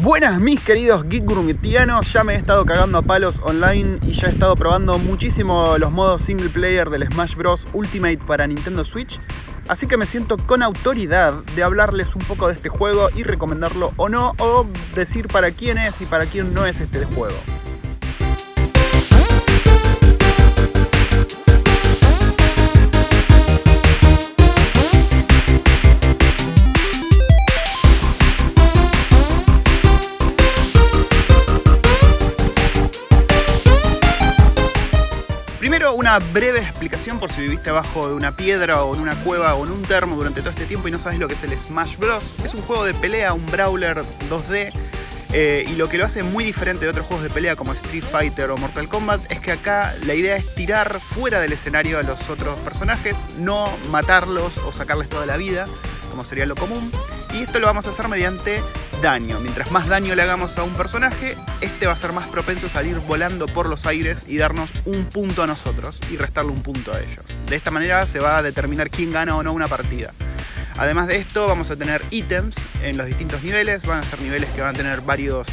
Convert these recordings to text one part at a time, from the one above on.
Buenas mis queridos Geek Grumetianos, ya me he estado cagando a palos online y ya he estado probando muchísimo los modos single player del Smash Bros. Ultimate para Nintendo Switch. Así que me siento con autoridad de hablarles un poco de este juego y recomendarlo o no, o decir para quién es y para quién no es este juego. Primero, una breve explicación por si viviste abajo de una piedra o en una cueva o en un termo durante todo este tiempo y no sabes lo que es el Smash Bros. Es un juego de pelea, un brawler 2D, y lo que lo hace muy diferente de otros juegos de pelea como Street Fighter o Mortal Kombat es que acá la idea es tirar fuera del escenario a los otros personajes, no matarlos o sacarles toda la vida, como sería lo común. Y esto lo vamos a hacer mediante daño. Mientras más daño le hagamos a un personaje, este va a ser más propenso a salir volando por los aires y darnos un punto a nosotros y restarle un punto a ellos. De esta manera se va a determinar quién gana o no una partida. Además de esto, vamos a tener ítems en los distintos niveles. Van a ser niveles que van a tener varios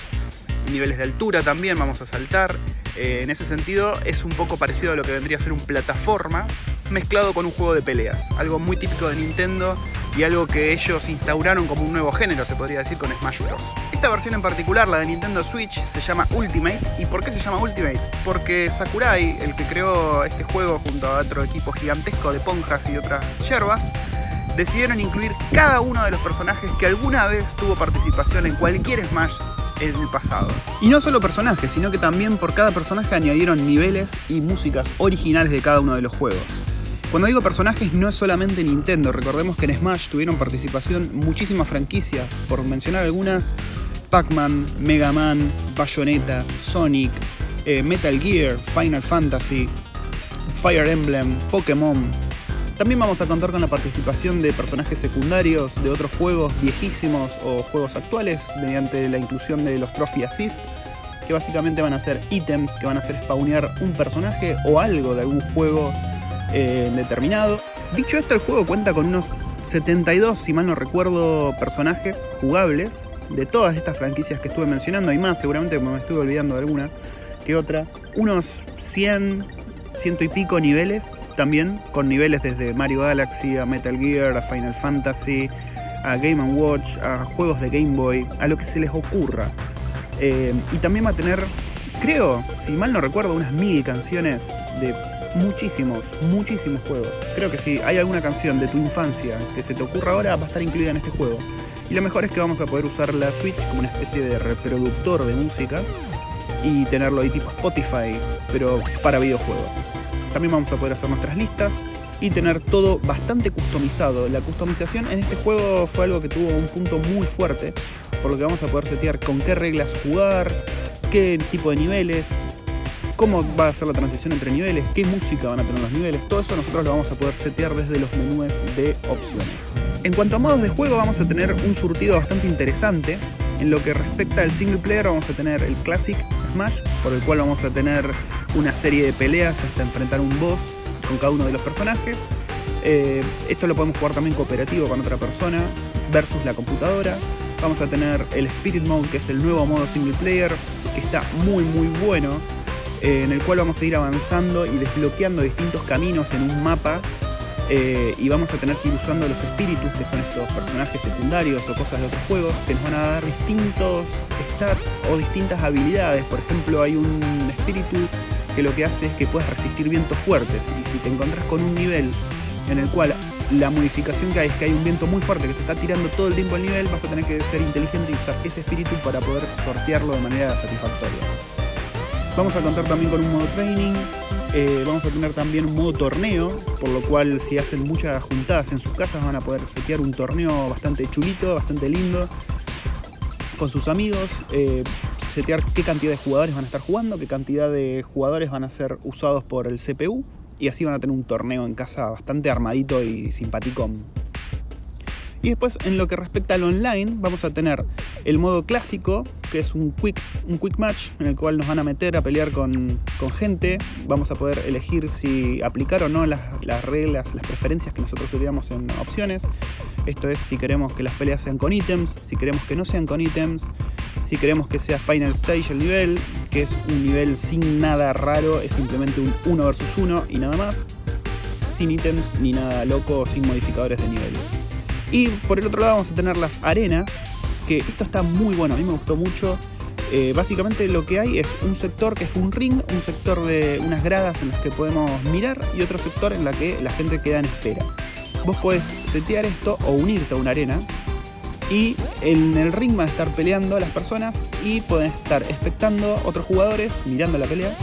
niveles de altura también, vamos a saltar. En ese sentido es un poco parecido a lo que vendría a ser un plataforma mezclado con un juego de peleas. Algo muy típico de Nintendo y algo que ellos instauraron como un nuevo género, se podría decir, con Smash Bros. Esta versión en particular, la de Nintendo Switch, se llama Ultimate. ¿Y por qué se llama Ultimate? Porque Sakurai, el que creó este juego junto a otro equipo gigantesco de ponjas y otras yerbas, decidieron incluir cada uno de los personajes que alguna vez tuvo participación en cualquier Smash en el pasado. Y no solo personajes, sino que también por cada personaje añadieron niveles y músicas originales de cada uno de los juegos. Cuando digo personajes no es solamente Nintendo, recordemos que en Smash tuvieron participación muchísimas franquicias, por mencionar algunas: Pac-Man, Mega Man, Bayonetta, Sonic, Metal Gear, Final Fantasy, Fire Emblem, Pokémon. También vamos a contar con la participación de personajes secundarios de otros juegos viejísimos o juegos actuales mediante la inclusión de los Trophy Assist, que básicamente van a ser ítems que van a hacer spawnear un personaje o algo de algún juego determinado. Dicho esto, el juego cuenta con unos 72, si mal no recuerdo, personajes jugables de todas estas franquicias que estuve mencionando. Hay más, seguramente me estuve olvidando de alguna que otra. Unos 100 y pico niveles, también con niveles desde Mario Galaxy a Metal Gear, a Final Fantasy, a Game & Watch, a juegos de Game Boy, a lo que se les ocurra. Y también va a tener, creo, si mal no recuerdo, unas 1000 canciones de muchísimos juegos. Creo que si hay alguna canción de tu infancia que se te ocurra ahora, va a estar incluida en este juego. Y lo mejor es que vamos a poder usar la Switch como una especie de reproductor de música y tenerlo ahí tipo Spotify, pero para videojuegos. También vamos a poder hacer nuestras listas y tener todo bastante customizado. La customización en este juego fue algo que tuvo un punto muy fuerte, por lo que vamos a poder setear con qué reglas jugar, qué tipo de niveles, cómo va a ser la transición entre niveles, qué música van a tener los niveles. Todo eso nosotros lo vamos a poder setear desde los menús de opciones. En cuanto a modos de juego, vamos a tener un surtido bastante interesante. En lo que respecta al single player, vamos a tener el Classic Smash, por el cual vamos a tener una serie de peleas hasta enfrentar un boss con cada uno de los personajes. Esto lo podemos jugar también cooperativo con otra persona versus la computadora. Vamos a tener el Spirit Mode, que es el nuevo modo single player, que está muy bueno, en el cual vamos a ir avanzando y desbloqueando distintos caminos en un mapa, y vamos a tener que ir usando los espíritus, que son estos personajes secundarios o cosas de otros juegos, que nos van a dar distintos stats o distintas habilidades. Por ejemplo, hay un espíritu que lo que hace es que puedes resistir vientos fuertes, y si te encontrás con un nivel en el cual la modificación que hay es que hay un viento muy fuerte que te está tirando todo el tiempo el nivel, vas a tener que ser inteligente y usar ese espíritu para poder sortearlo de manera satisfactoria. Vamos a contar también con un modo training, vamos a tener también un modo torneo, por lo cual si hacen muchas juntadas en sus casas van a poder setear un torneo bastante chulito, bastante lindo con sus amigos, setear qué cantidad de jugadores van a estar jugando, qué cantidad de jugadores van a ser usados por el CPU, y así van a tener un torneo en casa bastante armadito y simpaticón. Y después, en lo que respecta al online, vamos a tener el modo clásico, que es un quick match, en el cual nos van a meter a pelear con gente. Vamos a poder elegir si aplicar o no las reglas, las preferencias que nosotros teníamos en opciones. Esto es si queremos que las peleas sean con ítems, si queremos que no sean con ítems, Si queremos que sea Final Stage el nivel, que es un nivel sin nada raro, es simplemente un 1 versus 1 y nada más, sin ítems ni nada loco, sin modificadores de niveles. Y por el otro lado vamos a tener las arenas, que esto está muy bueno, a mí me gustó mucho. Básicamente lo que hay es un sector que es un ring, un sector de unas gradas en las que podemos mirar y otro sector en la que la gente queda en espera. Vos podés setear esto o unirte a una arena y en el ring van a estar peleando las personas y pueden estar expectando otros jugadores mirando la pelea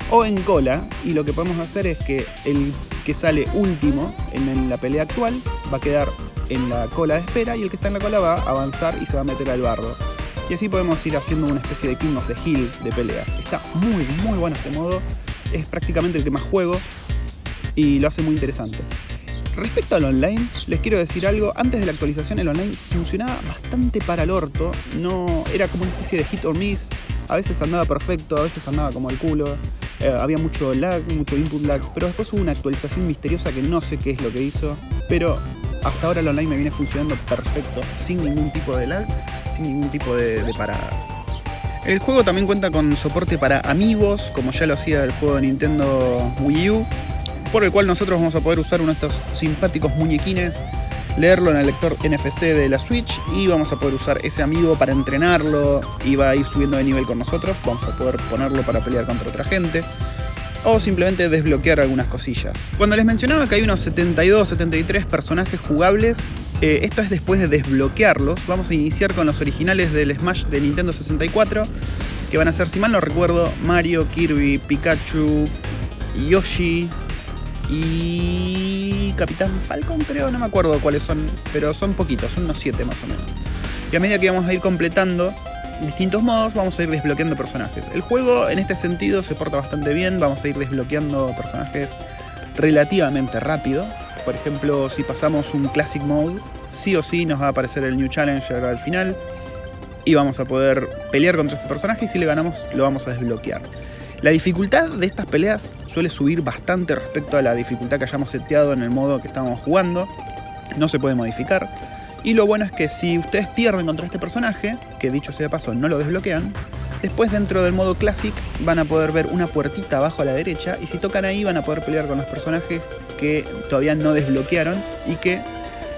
o en cola, y lo que podemos hacer es que el que sale último en la pelea actual va a quedar en la cola de espera y el que está en la cola va a avanzar y se va a meter al bardo. Y así podemos ir haciendo una especie de King of the Hill de peleas. Está muy bueno este modo, es prácticamente el que más juego y lo hace muy interesante. Respecto al online, les quiero decir algo. Antes de la actualización el online funcionaba bastante para el orto. No, era como una especie de hit or miss. A veces andaba perfecto, a veces andaba como el culo. Había mucho lag, mucho input lag. Pero después hubo una actualización misteriosa que no sé qué es lo que hizo. Pero hasta ahora el online me viene funcionando perfecto, sin ningún tipo de lag, sin ningún tipo de paradas. El juego también cuenta con soporte para amigos, como ya lo hacía el juego de Nintendo Wii U, por el cual nosotros vamos a poder usar uno de estos simpáticos muñequines, leerlo en el lector NFC de la Switch y vamos a poder usar ese amigo para entrenarlo y va a ir subiendo de nivel con nosotros. Vamos a poder ponerlo para pelear contra otra gente o simplemente desbloquear algunas cosillas. Cuando les mencionaba que hay unos 72, 73 personajes jugables, esto es después de desbloquearlos. Vamos a iniciar con los originales del Smash de Nintendo 64, que van a ser, si mal no recuerdo, Mario, Kirby, Pikachu, Yoshi y Capitán Falcon, creo, no me acuerdo cuáles son, pero son poquitos, son unos 7 más o menos. Y a medida que vamos a ir completando distintos modos, vamos a ir desbloqueando personajes. El juego en este sentido se porta bastante bien, vamos a ir desbloqueando personajes relativamente rápido. Por ejemplo, si pasamos un Classic Mode, sí o sí nos va a aparecer el New Challenger al final y vamos a poder pelear contra ese personaje y si le ganamos lo vamos a desbloquear. La dificultad de estas peleas suele subir bastante respecto a la dificultad que hayamos seteado en el modo que estábamos jugando. No se puede modificar. Y lo bueno es que si ustedes pierden contra este personaje, que dicho sea de paso no lo desbloquean, después dentro del modo Classic van a poder ver una puertita abajo a la derecha y si tocan ahí van a poder pelear con los personajes que todavía no desbloquearon y que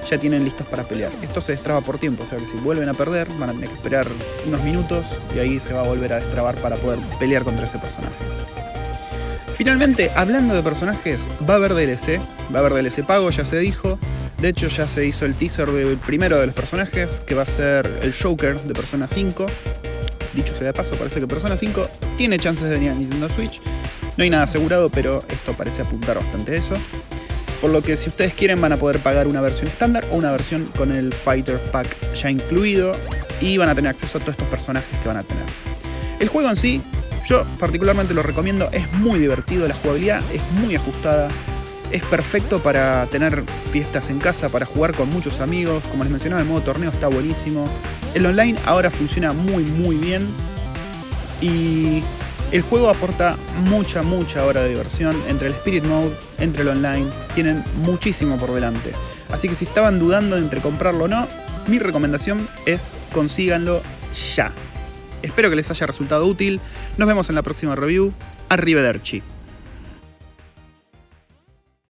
ya tienen listos para pelear. Esto se destraba por tiempo, o sea que si vuelven a perder van a tener que esperar unos minutos y ahí se va a volver a destrabar para poder pelear contra ese personaje. Finalmente, hablando de personajes, va a haber DLC pago, ya se dijo. De hecho ya se hizo el teaser del primero de los personajes, que va a ser el Joker de Persona 5. Dicho sea de paso, parece que Persona 5 tiene chances de venir a Nintendo Switch. No hay nada asegurado, pero esto parece apuntar bastante a eso. Por lo que si ustedes quieren van a poder pagar una versión estándar o una versión con el Fighter Pack ya incluido y van a tener acceso a todos estos personajes que van a tener. El juego en sí, yo particularmente lo recomiendo, es muy divertido, la jugabilidad es muy ajustada, es perfecto para tener fiestas en casa, para jugar con muchos amigos. Como les mencionaba, el modo torneo está buenísimo. El online ahora funciona muy bien y el juego aporta mucha hora de diversión entre el Spirit Mode, entre el online. Tienen muchísimo por delante. Así que si estaban dudando entre comprarlo o no, mi recomendación es consíganlo ya. Espero que les haya resultado útil. Nos vemos en la próxima review. Arrivederci.